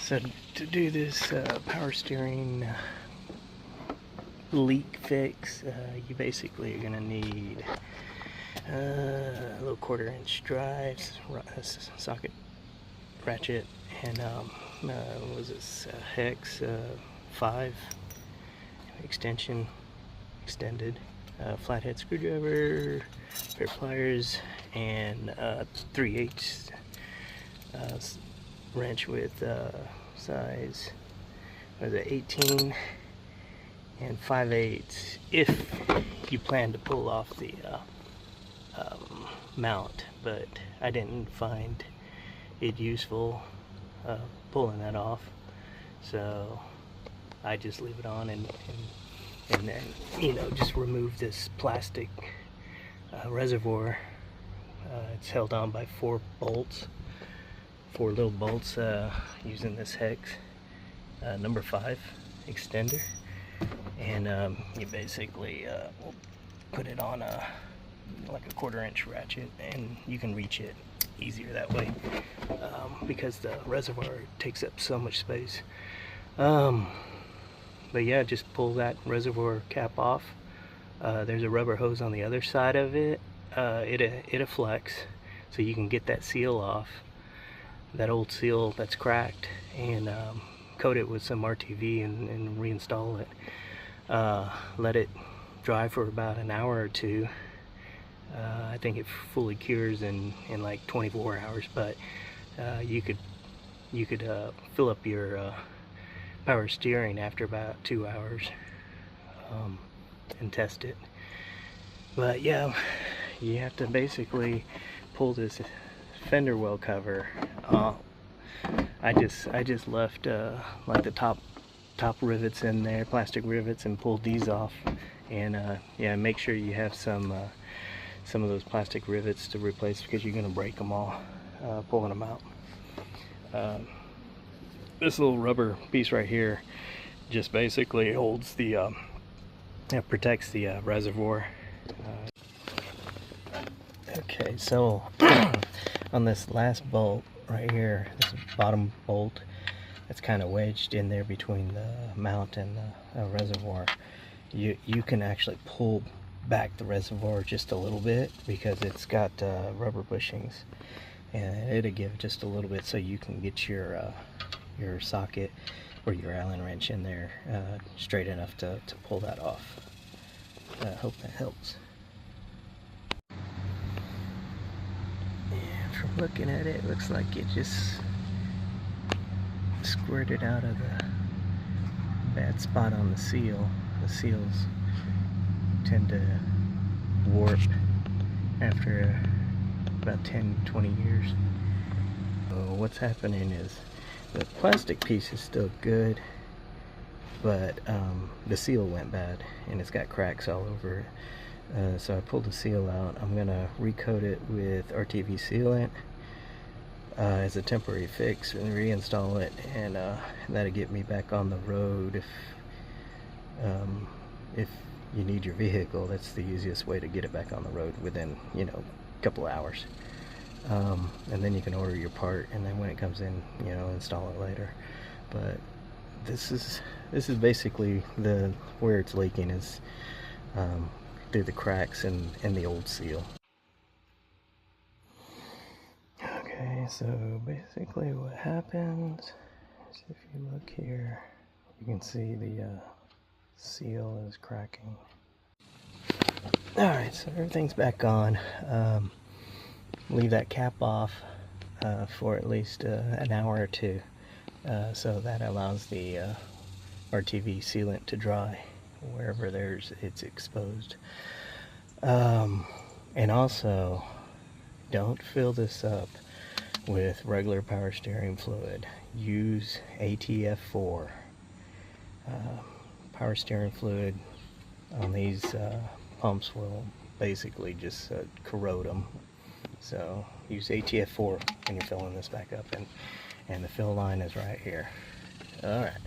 So to do this power steering leak fix, you basically are going to need a little 1/4-inch drives, socket ratchet, and what was this, hex 5 extension extended, flathead screwdriver, pair of pliers, and 3/8 wrench with size, what is it, 18 and 5/8 if you plan to pull off the mount, but I didn't find it useful pulling that off, so I just leave it on and then, you know, just remove this plastic reservoir. It's held on by 4 little bolts using this hex number 5 extender, and you basically put it on like a 1/4-inch ratchet, and you can reach it easier that way because the reservoir takes up so much space. But yeah, just pull that reservoir cap off. There's a rubber hose on the other side of it. It'll flex, so you can get that seal off, that old seal that's cracked, and coat it with some RTV and reinstall it. Let it dry for about an hour or two. I think it fully cures in like 24 hours, but you could fill up your power steering after about 2 hours and test it. But yeah, you have to basically pull this fender well cover off. I just left like the top rivets in there, plastic rivets, and pulled these off. And yeah, make sure you have some of those plastic rivets to replace, because you're going to break them all pulling them out. This little rubber piece right here just basically holds the protects the reservoir. Okay, so on this last bolt right here, this bottom bolt that's kind of wedged in there between the mount and the reservoir, you can actually pull back the reservoir just a little bit, because it's got rubber bushings, and it'll give just a little bit so you can get your socket or your Allen wrench in there straight enough to pull that off. I hope that helps. And from looking at it, looks like it just squirted out of the bad spot on the seal. The seals tend to warp after about 10-20 years. So what's happening is the plastic piece is still good, but the seal went bad and it's got cracks all over it. So I pulled the seal out. I'm gonna recoat it with RTV sealant as a temporary fix and reinstall it, and that'll get me back on the road. If you need your vehicle, that's the easiest way to get it back on the road within, you know, a couple of hours. And then you can order your part, and then when it comes in, you know, install it later. But this is basically where it's leaking is through the cracks in the old seal. Okay, so basically what happens is, if you look here, you can see the seal is cracking. Alright, so everything's back on. Leave that cap off for at least an hour or two, so that allows the RTV sealant to dry wherever it's exposed. And also, don't fill this up with regular power steering fluid. Use ATF4. Power steering fluid on these pumps will basically just corrode them. So use ATF4 when you're filling this back up, and the fill line is right here. Alright.